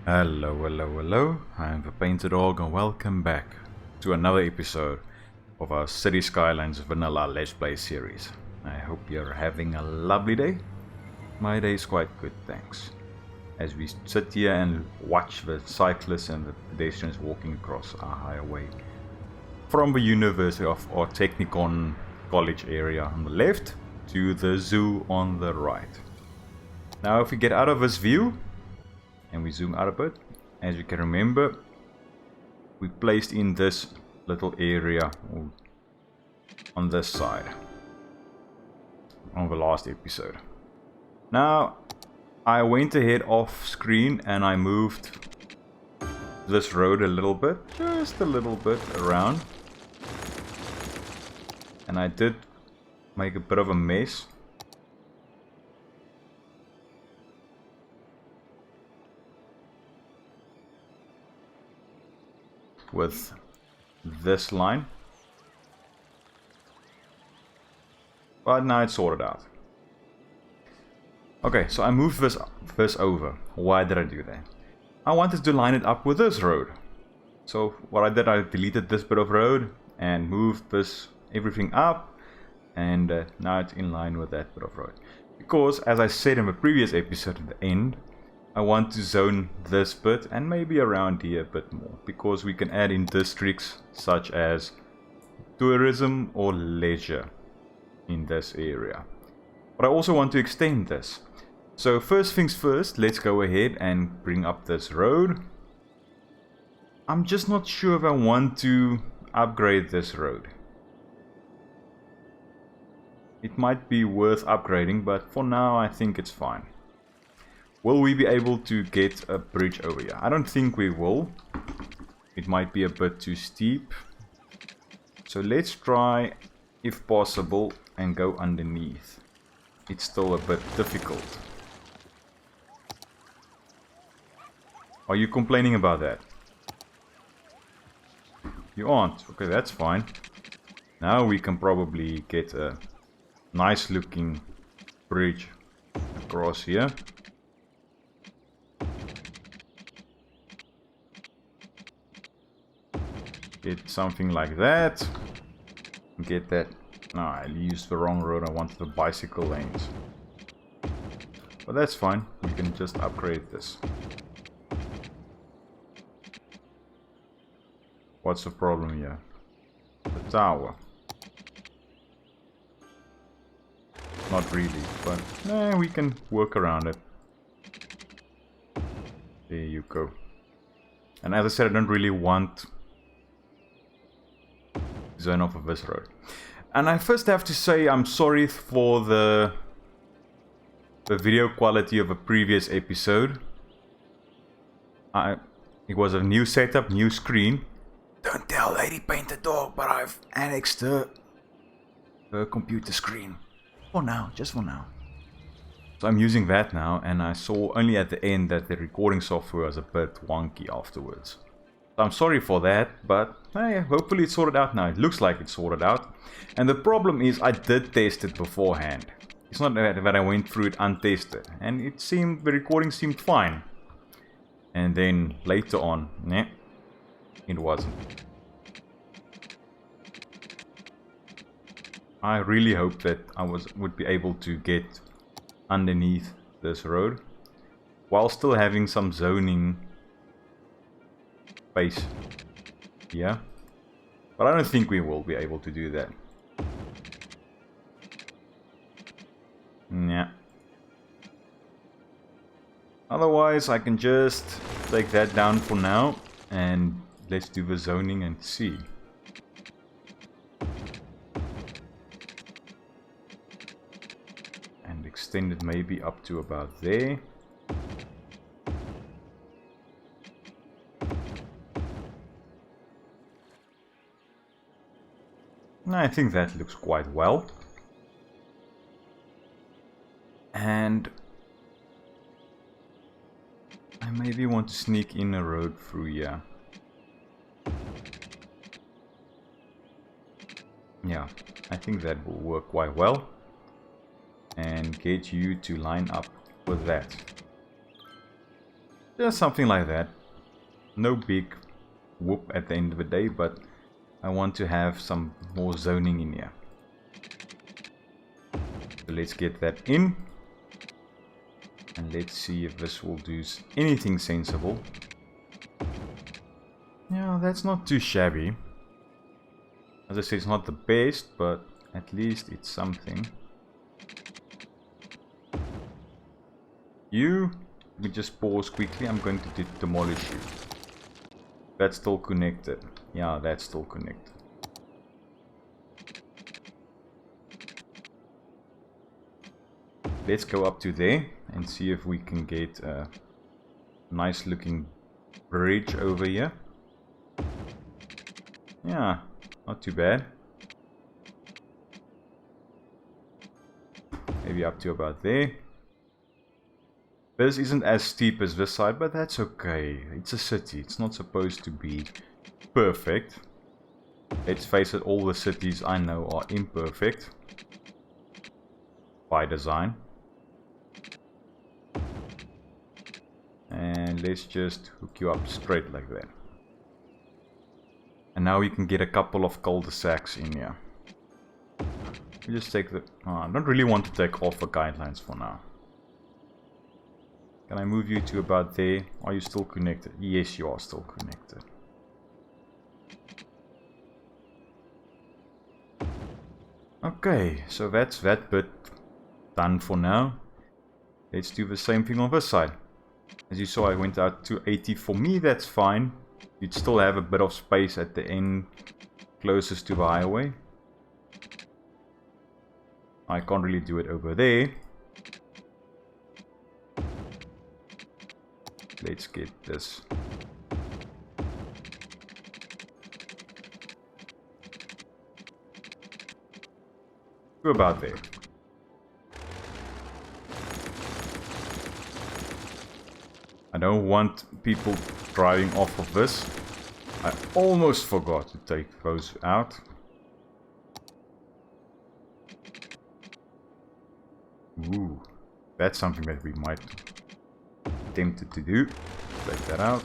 Hello, hello, hello. I am the PaintedDog and welcome back to another episode of our City Skylines Vanilla Let's Play series. I hope you're having a lovely day. My day is quite good, thanks. As we sit here and watch the cyclists and the pedestrians walking across our highway from the University of or Technikon College area on the left to the zoo on the right. Now if we get out of this view and we zoom out a bit, as you can remember, we placed in this little area on this side on the last episode. Now I went ahead off screen and I moved this road a little bit, just a little bit around, and I did make a bit of a mess. With this line, but now it's sorted out. Okay, so I moved this over. Why did I do that? I wanted to line it up with this road. So what I did, I deleted this bit of road and moved this everything up, and now it's in line with that bit of road. Because as I said in the previous episode at the end, I want to zone this bit and maybe around here a bit more, because we can add in districts such as tourism or leisure in this area. But I also want to extend this. So first things first, let's go ahead and bring up this road. I'm just not sure if I want to upgrade this road. It might be worth upgrading, but for now I think it's fine. Will we be able to get a bridge over here? I don't think we will. It might be a bit too steep. So let's try, if possible, and go underneath. It's still a bit difficult. Are you complaining about that? You aren't. Okay, that's fine. Now we can probably get a nice looking bridge across here. Get something like that. Get that. No, I used the wrong road. I wanted the bicycle lanes. But that's fine. We can just upgrade this. What's the problem here? The tower. Not really, but we can work around it. There you go. And as I said, I don't really want zone off of this road. And I first have to say I'm sorry for the video quality of a previous episode. It was a new setup, new screen. Don't tell Lady PaintedDog, but I've annexed her computer screen. For now, just for now. So I'm using that now, and I saw only at the end that the recording software was a bit wonky afterwards. I'm sorry for that, but hey, hopefully it's sorted out now. It looks like it's sorted out. And the problem is I did test it beforehand. It's not that I went through it untested. And it seemed, the recording seemed fine. And then later on, it wasn't. I really hope that I would be able to get underneath this road while still having some zoning space here, but I don't think we will be able to do that. Yeah. Otherwise I can just take that down for now and let's do the zoning and see. And extend it maybe up to about there. I think that looks quite well. And I maybe want to sneak in a road through here. Yeah, I think that will work quite well. And get you to line up with that. Just something like that. No big whoop at the end of the day, but I want to have some more zoning in here. So let's get that in. And let's see if this will do anything sensible. Yeah, that's not too shabby. As I say, it's not the best, but at least it's something. Let me just pause quickly. I'm going to demolish you. That's still connected. Yeah, that's still connected. Let's go up to there and see if we can get a nice looking bridge over here. Yeah, not too bad. Maybe up to about there. This isn't as steep as this side, but that's okay. It's a city. It's not supposed to be perfect. Let's face it, all the cities I know are imperfect by design. And let's just hook you up straight like that. And now we can get a couple of cul-de-sacs in here. We just take the... Oh, I don't really want to take off the guidelines for now. Can I move you to about there? Are you still connected? Yes, you are still connected. Okay, so that's that bit done for now. Let's do the same thing on this side. As you saw, I went out to 80. For me, that's fine. You'd still have a bit of space at the end closest to the highway. I can't really do it over there. Let's get this. To about there. I don't want people driving off of this. I almost forgot to take those out. Ooh, that's something that we might be tempted to do. Take that out.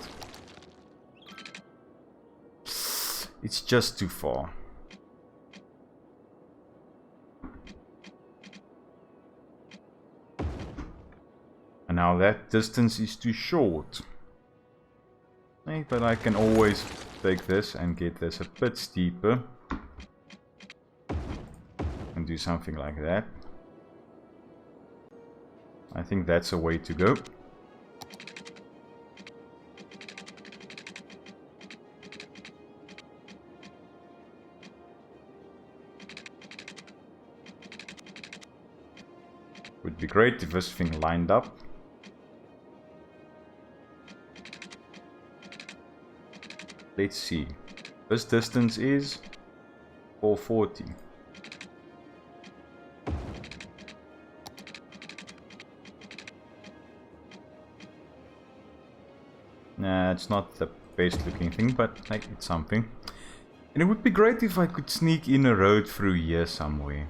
It's just too far. And now that distance is too short. Hey, but I can always take this and get this a bit steeper. And do something like that. I think that's a way to go. Would be great if this thing lined up. Let's see. This distance is 440. Nah, it's not the best looking thing, but like, it's something. And it would be great if I could sneak in a road through here somewhere.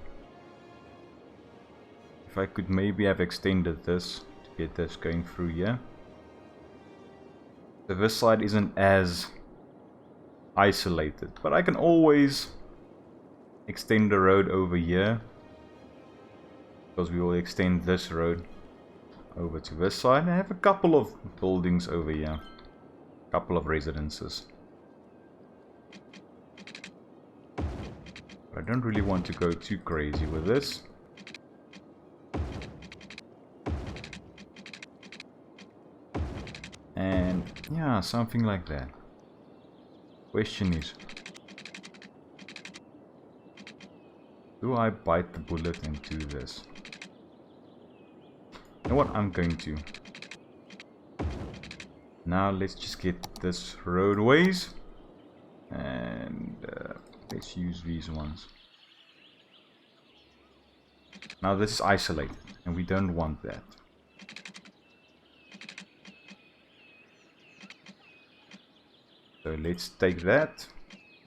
If I could maybe have extended this to get this going through here. So this side isn't as isolated, but I can always extend the road over here, because we will extend this road over to this side. I have a couple of buildings over here, a couple of residences. I don't really want to go too crazy with this. And yeah, something like that. Question is, do I bite the bullet and do this? You know what, I'm going to. Now let's just get this roadways. And let's use these ones. Now this is isolated, and we don't want that. So let's take that.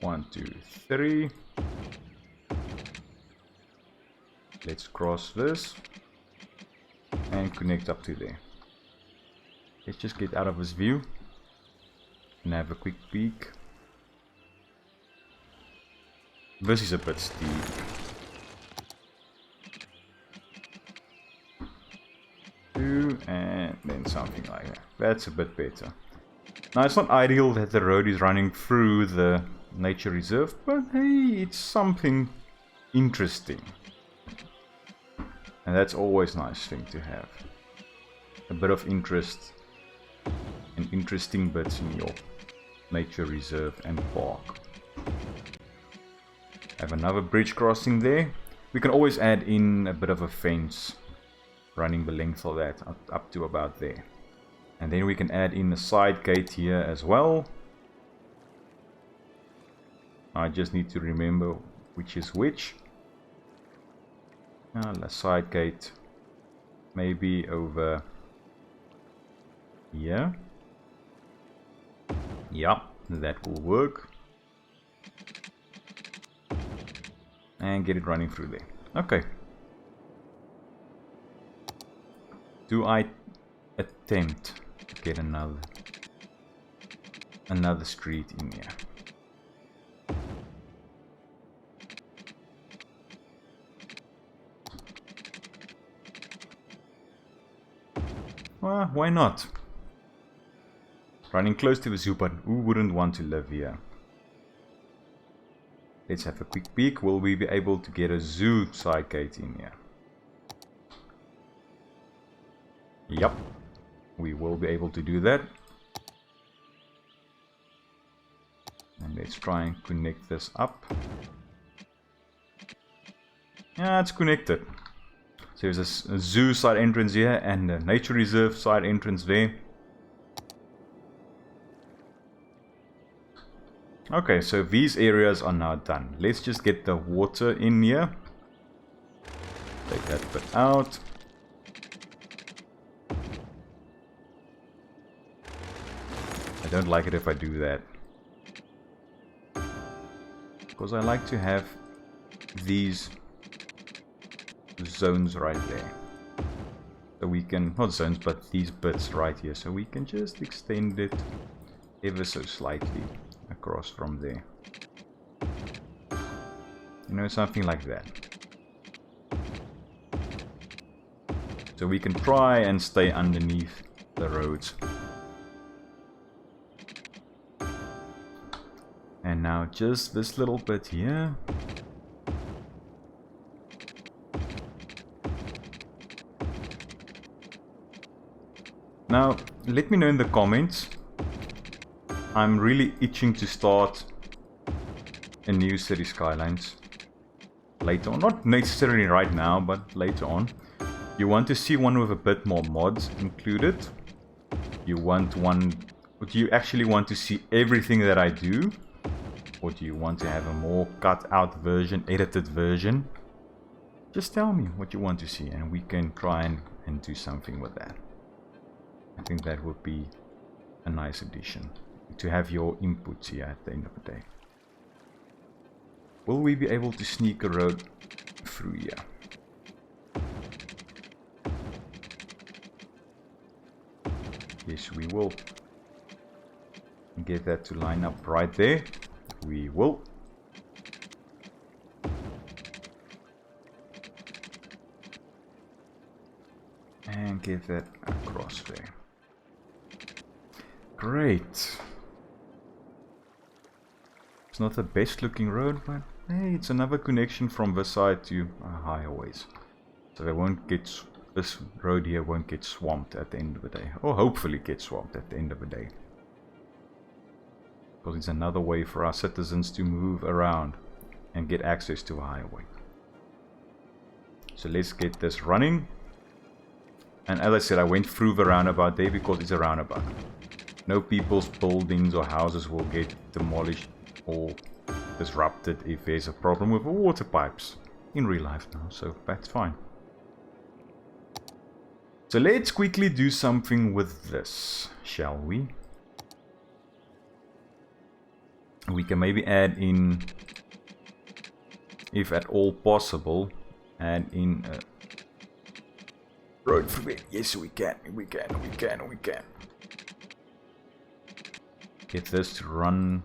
1, 2, 3. Let's cross this and connect up to there. Let's just get out of his view and have a quick peek. This is a bit steep. Two, and then something like that. That's a bit better. Now it's not ideal that the road is running through the nature reserve, but hey, it's something interesting. And that's always a nice thing to have. A bit of interest and interesting bits in your nature reserve and park. Have another bridge crossing there. We can always add in a bit of a fence running the length of that up to about there. And then we can add in a side gate here as well. I just need to remember which is which. The side gate maybe over here. Yeah, that will work. And get it running through there. Okay. Do I attempt to get another street in here? Well, why not? Running close to the zoo, but who wouldn't want to live here? Let's have a quick peek. Will we be able to get a zoo side gate in here? Yep, we will be able to do that. And let's try and connect this up. Yeah, it's connected. So there's a zoo side entrance here and a nature reserve side entrance there. Okay, so these areas are now done. Let's just get the water in here. Take that bit out. I don't like it if I do that, because I like to have these zones right there. So we can, not zones, but these bits right here. So we can just extend it ever so slightly across from there. You know, something like that. So we can try and stay underneath the roads. And now just this little bit here. Now, let me know in the comments. I'm really itching to start a new City Skylines later on. Not necessarily right now, but later on. You want to see one with a bit more mods included. You want one... Do you actually want to see everything that I do? Or do you want to have a more cut out version, edited version? Just tell me what you want to see and we can try and do something with that. I think that would be a nice addition, to have your inputs here at the end of the day. Will we be able to sneak a road through here? Yes, we will. Get that to line up right there. We will. And get that across there. Great. It's not the best looking road, but hey, it's another connection from this side to highways. So they won't get, this road here won't get swamped at the end of the day. Or hopefully get swamped at the end of the day. Because it's another way for our citizens to move around and get access to a highway. So let's get this running. And as I said, I went through the roundabout there because it's a roundabout. No people's buildings or houses will get demolished or disrupted if there's a problem with the water pipes in real life now, so that's fine. So let's quickly do something with this, shall we? We can maybe add in, if at all possible, add in a road through it. Yes, we can. Get this to run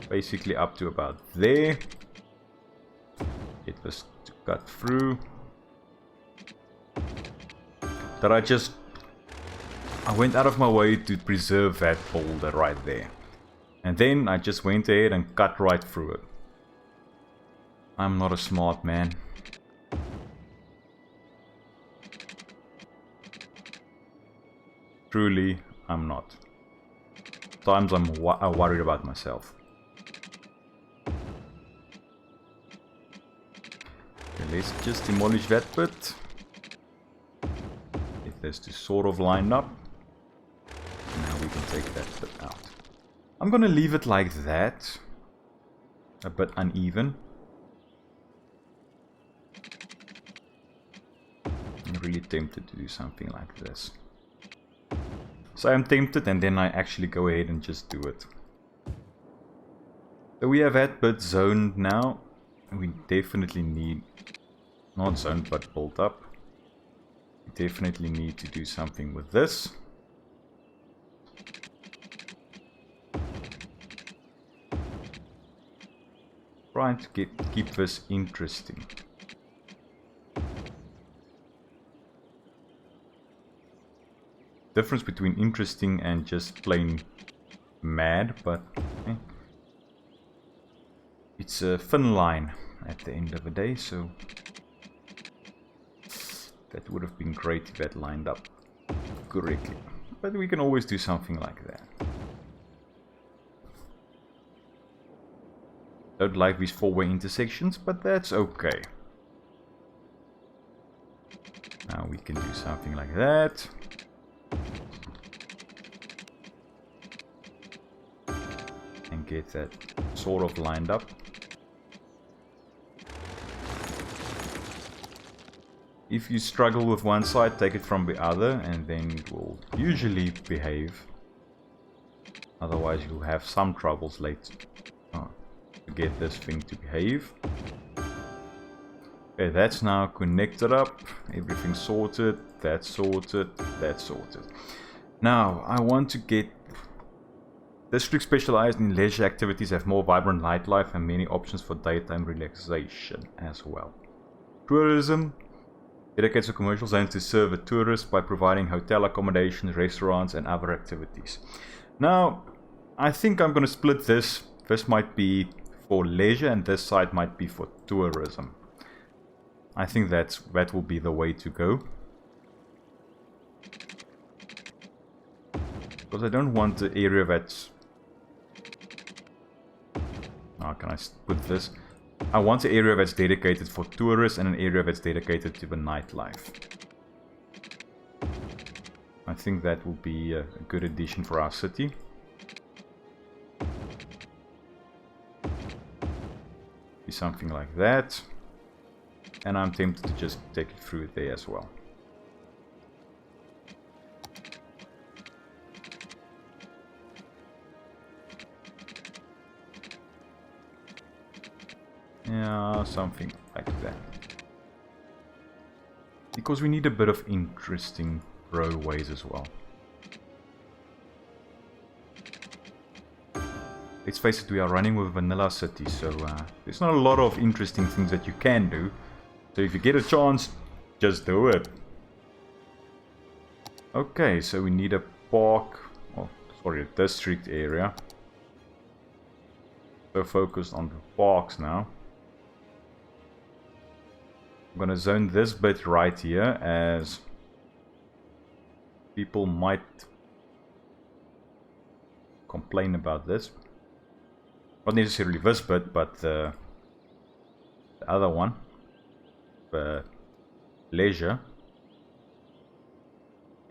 basically up to about there. Get this to cut through. That I went out of my way to preserve that boulder right there. And then I just went ahead and cut right through it. I'm not a smart man. Truly, I'm not. Times I'm worried about myself. Okay, let's just demolish that bit. Get this to sort of line up. Now we can take that bit out. I'm gonna leave it like that. A bit uneven. I'm really tempted to do something like this. So I'm tempted and then I actually go ahead and just do it. So we have that bit zoned now. We definitely need, not zoned but built up. We definitely need to do something with this. Trying to keep this interesting. Difference between interesting and just plain mad, but it's a thin line at the end of the day, so that would have been great if that lined up correctly. But we can always do something like that. Don't like these four-way intersections, but that's okay. Now we can do something like that. And get that sort of lined up. If you struggle with one side, take it from the other and then it will usually behave. Otherwise you'll have some troubles later to get this thing to behave. Okay, that's now connected up. Everything sorted. That's sorted. That's sorted. Now I want to get districts specialized in leisure activities have more vibrant nightlife and many options for daytime relaxation as well. Tourism dedicates a commercial zone to serve the tourists by providing hotel accommodation, restaurants and other activities. Now I think I'm going to split this. This might be for leisure and this side might be for tourism. I think that will be the way to go. Because I don't want the area that's... How can I put this? I want an area that's dedicated for tourists and an area that's dedicated to the nightlife. I think that will be a good addition for our city. Be something like that. And I'm tempted to just take it through there as well. Yeah, something like that. Because we need a bit of interesting roadways as well. Let's face it, we are running with vanilla city, so there's not a lot of interesting things that you can do. So if you get a chance, just do it. Okay, so we need a park, oh sorry, a district area. So focused on the parks now. I'm gonna zone this bit right here as people might complain about this. Not necessarily this bit, but the other one. Leisure.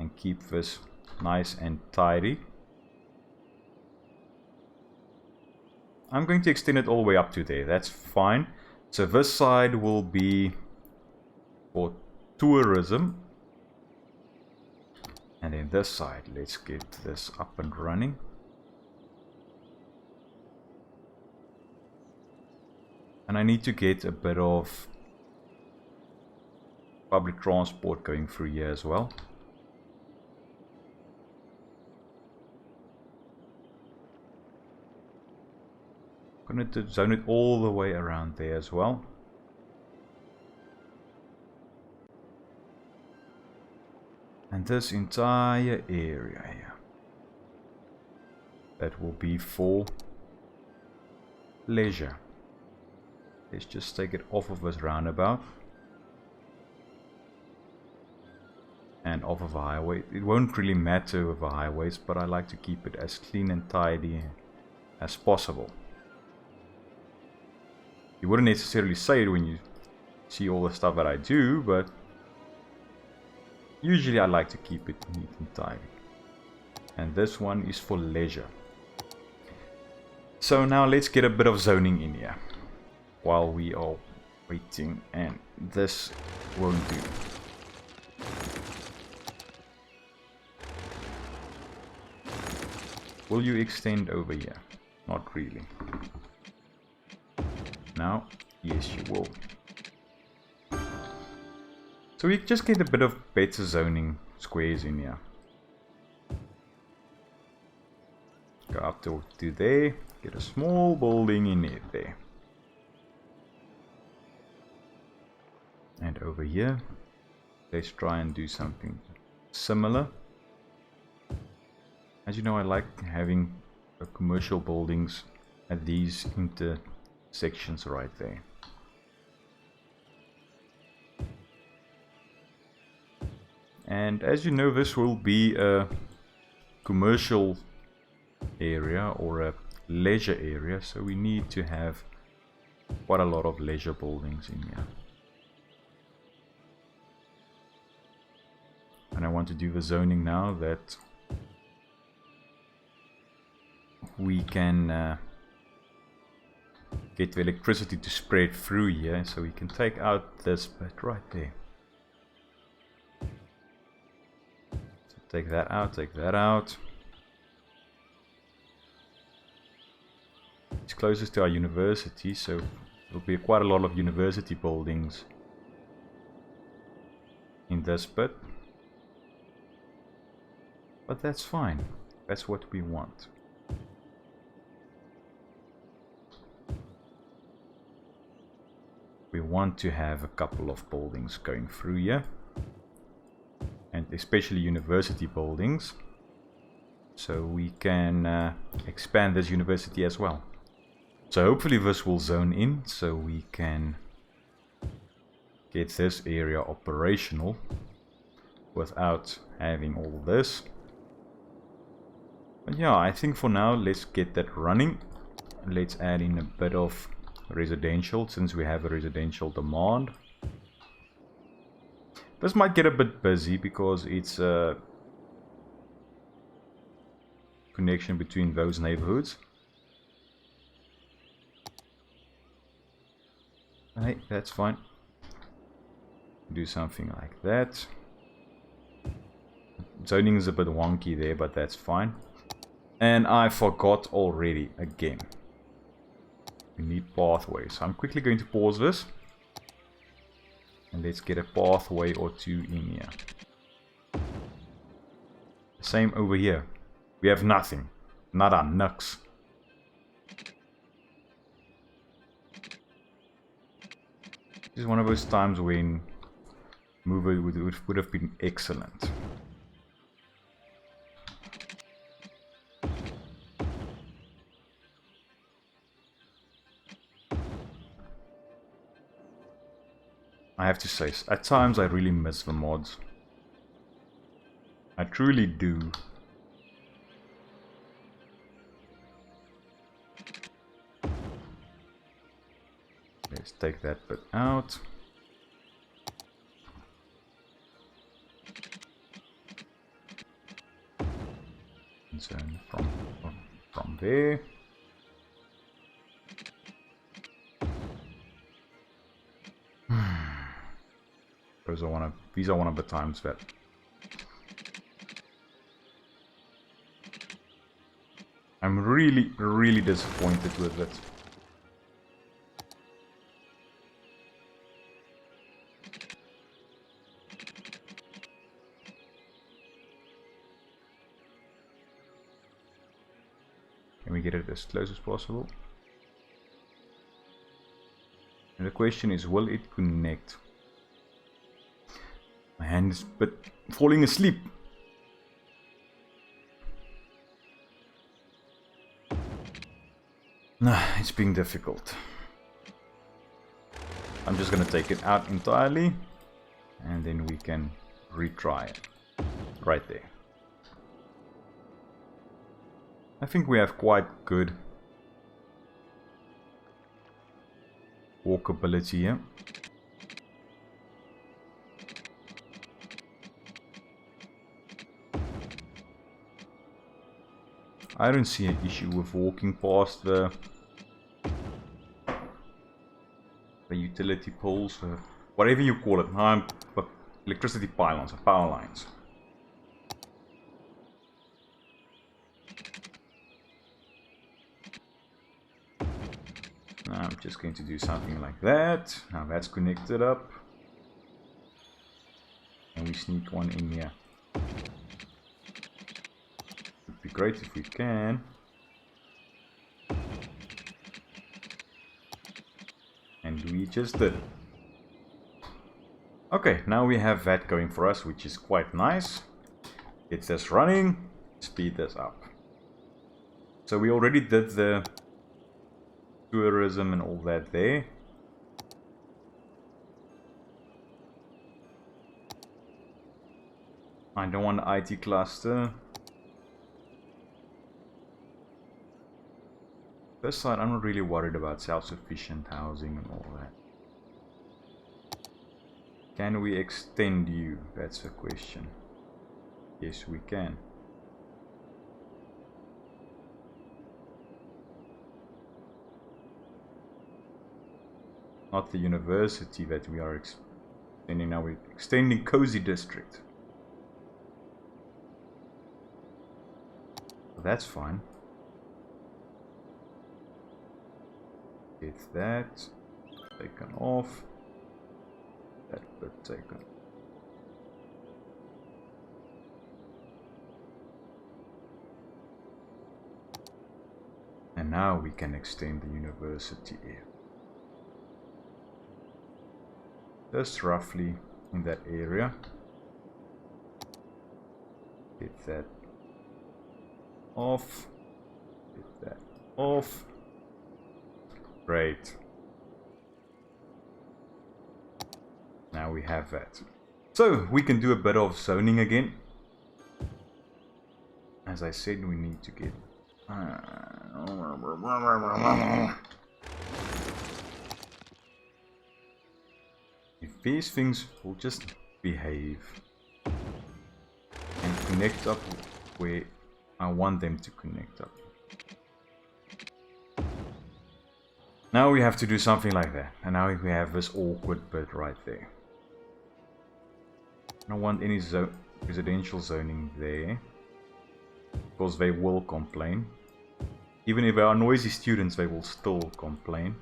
And keep this nice and tidy. I'm going to extend it all the way up to there. That's fine. So this side will be for tourism. And then this side, let's get this up and running. And I need to get a bit of public transport going through here as well. I'm going to zone it all the way around there as well. And this entire area here, that will be for leisure. Let's just take it off of this roundabout and off of a highway. It won't really matter with the highways, but I like to keep it as clean and tidy as possible. You wouldn't necessarily say it when you see all the stuff that I do, but usually I like to keep it neat and tidy. And this one is for leisure. So now let's get a bit of zoning in here while we are waiting, and this won't do. Will you extend over here? Not really. Now, yes you will. So we just get a bit of better zoning squares in here. Go up to there, get a small building in it there. And over here, let's try and do something similar. As you know, I like having commercial buildings at these intersections right there. And as you know, this will be a commercial area or a leisure area, so we need to have quite a lot of leisure buildings in here. And I want to do the zoning now that we can get the electricity to spread through here, so we can take out this bit right there. So take that out, take that out. It's closest to our university, so there'll be quite a lot of university buildings in this bit. But that's fine. That's what we want. We want to have a couple of buildings going through here, and especially university buildings, so we can expand this university as well. So hopefully this will zone in, so we can get this area operational without having all this. But yeah, I think for now let's get that running. Let's add in a bit of residential, since we have a residential demand. This might get a bit busy because it's a connection between those neighborhoods. Hey, that's fine. Do something like that. Zoning is a bit wonky there, but that's fine. And I forgot already again. We need pathways. So I'm quickly going to pause this. And let's get a pathway or two in here. Same over here. We have nothing. Nada, nux. This is one of those times when mover would have been excellent. I have to say, at times I really miss the mods. I truly do. Let's take that bit out. And so from there. These are one of the times that I'm really disappointed with it. Can we get it as close as possible? And the question is, will it connect? My hand is but falling asleep. Nah, it's being difficult. I'm just gonna take it out entirely, and then we can retry it. Right there. I think we have quite good walkability here. I don't see an issue with walking past the utility poles, whatever you call it. Electricity pylons or power lines. Now I'm just going to do something like that. Now that's connected up. And we sneak one in here. Would be great if we can. And we just did. Okay, now we have that going for us, which is quite nice. Get this running, speed this up. So we already did the tourism and all that there. I don't want the IT cluster. This side, I'm not really worried about self-sufficient housing and all that. Can we extend you? That's the question. Yes, we can. Not the university that we are extending now. We're extending Cozy District. That's fine. Get that taken off. That bit taken. And now we can extend the university here. Just roughly in that area. Get that off. Get that off. Great. Now we have that. So we can do a bit of zoning again. As I said, we need to get if these things will just behave and connect up where I want them to connect up. Now we have to do something like that. And now we have this awkward bit right there. I don't want any residential zoning there, because they will complain. Even if they are noisy students, they will still complain.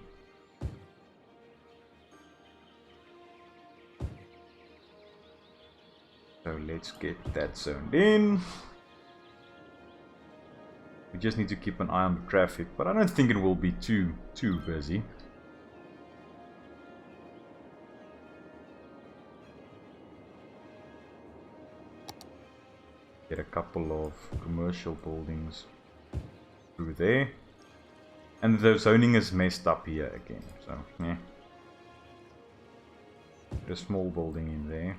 So let's get that zoned in. We just need to keep an eye on the traffic, but I don't think it will be too busy. Get a couple of commercial buildings through there. And the zoning is messed up here again, so yeah. Put a small building in there.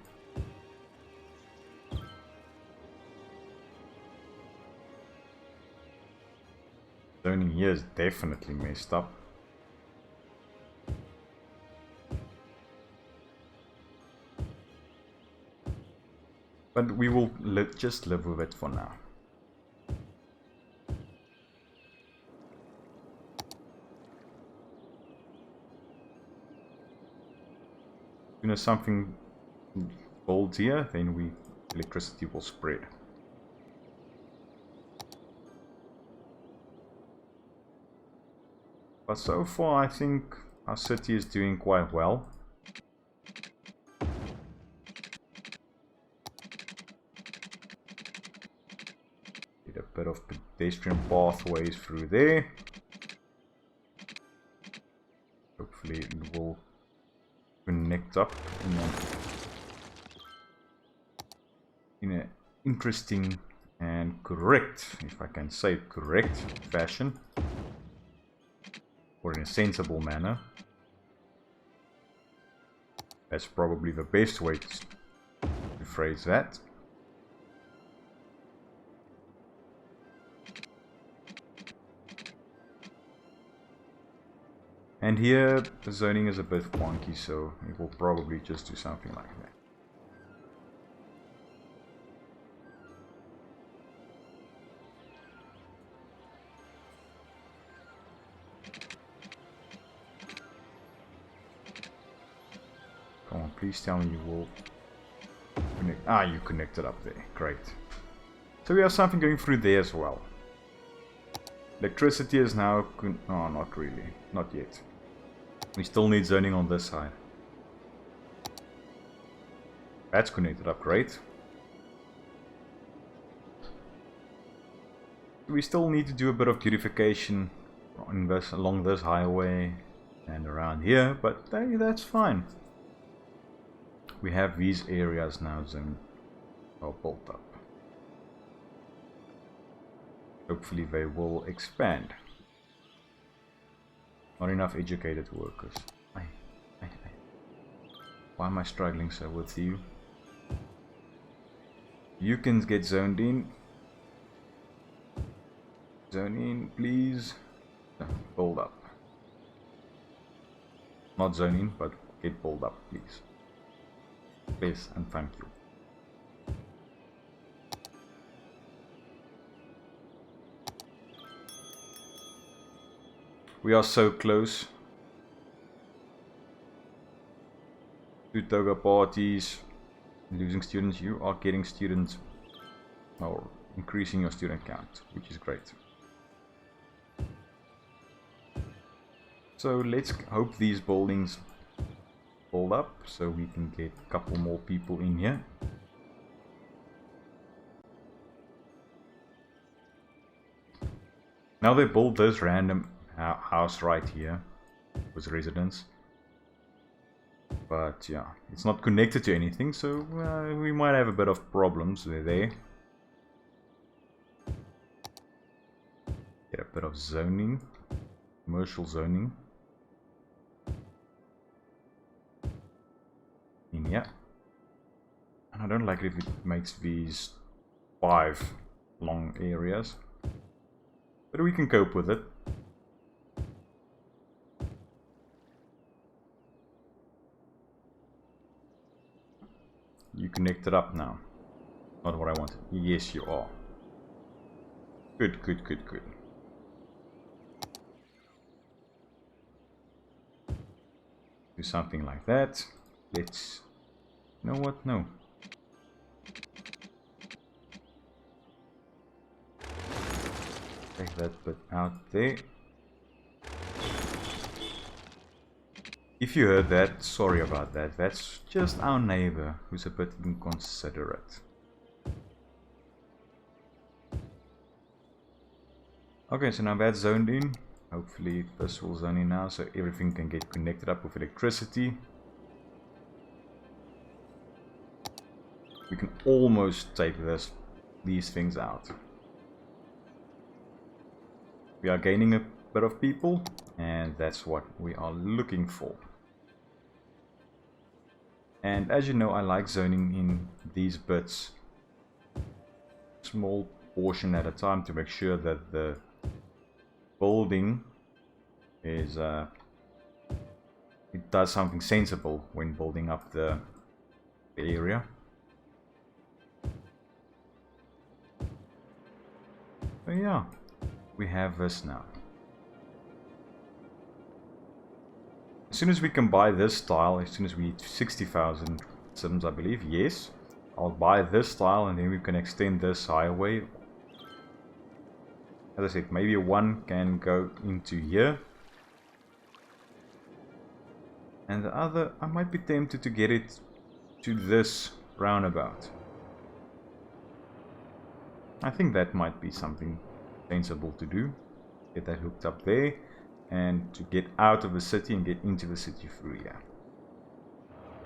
Zoning here is definitely messed up. But we will just live with it for now. You know, something bolds here, then electricity will spread. But so far I think our city is doing quite well. Get a bit of pedestrian pathways through there. Hopefully it will hooked up in a interesting and correct, if I can say correct, fashion, or in a sensible manner. That's probably the best way to phrase that. And here the zoning is a bit wonky, so it will probably just do something like that. Come on, please tell me you will connect. Ah, you connected up there. Great. So we have something going through there as well. Electricity is now... Oh, not really. Not yet. We still need zoning on this side. That's connected up, great. We still need to do a bit of beautification on this, along this highway and around here, but hey, that's fine. We have these areas now zoned or built up. Hopefully they will expand. Not enough educated workers. Why am I struggling so with you? You can get zoned in. Zone in, please. Build up. Not zone in, but get build up, please. Please and thank you. We are so close to toga parties, losing students. You are getting students, or increasing your student count, which is great. So let's hope these buildings build up so we can get a couple more people in here. Now they build this random house right here with residents, but yeah, it's not connected to anything, so we might have a bit of problems there. Get a bit of zoning, commercial zoning in here. And I don't like it if it makes these 5 long areas, but we can cope with it. You connected up now. Not what I wanted. Yes, you are. Good, good, good, good. Do something like that. Let's... You know what? No. Take that bit out there. If you heard that, sorry about that. That's just our neighbor who's a bit inconsiderate. Okay, so now that's zoned in. Hopefully this will zone in now so everything can get connected up with electricity. We can almost take these things out. We are gaining a bit of people, and that's what we are looking for. And as you know, I like zoning in these bits, small portion at a time, to make sure that the building is it does something sensible when building up the area. So yeah, we have this now. As soon as we can buy this tile, as soon as we hit 60,000 cims, I believe, yes, I'll buy this tile and then we can extend this highway. As I said, maybe one can go into here. And the other, I might be tempted to get it to this roundabout. I think that might be something sensible to do. Get that hooked up there. And to get out of the city and get into the city through here.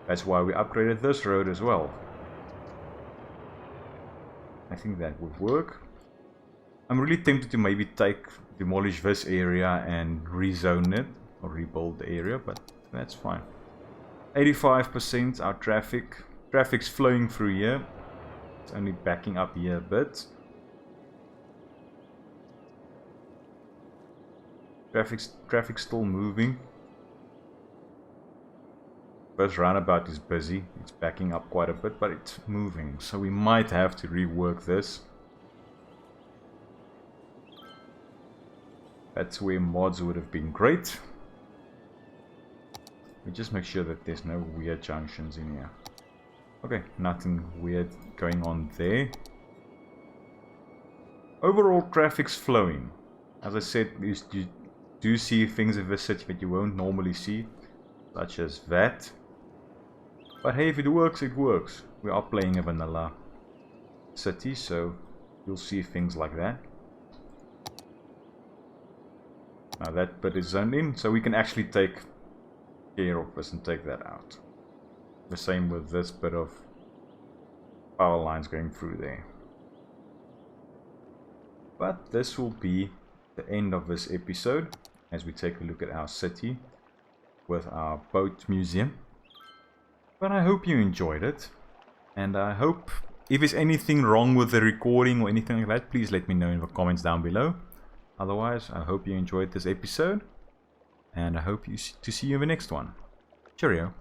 That's why we upgraded this road as well. I think that would work. I'm really tempted to maybe demolish this area and rezone it, or rebuild the area, but that's fine. 85% our traffic's flowing through here. It's only backing up here a bit. Traffic's still moving. This roundabout is busy. It's backing up quite a bit, but it's moving, so we might have to rework this. That's where mods would have been great. We just make sure that there's no weird junctions in here. Okay, nothing weird going on there. Overall, traffic's flowing. As I said, you do see things in this city that you won't normally see, such as that. But hey, if it works, it works. We are playing a vanilla city, so you'll see things like that. Now that bit is zoned in, so we can actually take care of this and take that out. The same with this bit of power lines going through there. But this will be the end of this episode as we take a look at our city with our boat museum. But I hope you enjoyed it, and I hope if there's anything wrong with the recording or anything like that, please let me know in the comments down below. Otherwise, I hope you enjoyed this episode, and I hope to see you in the next one. Cheerio.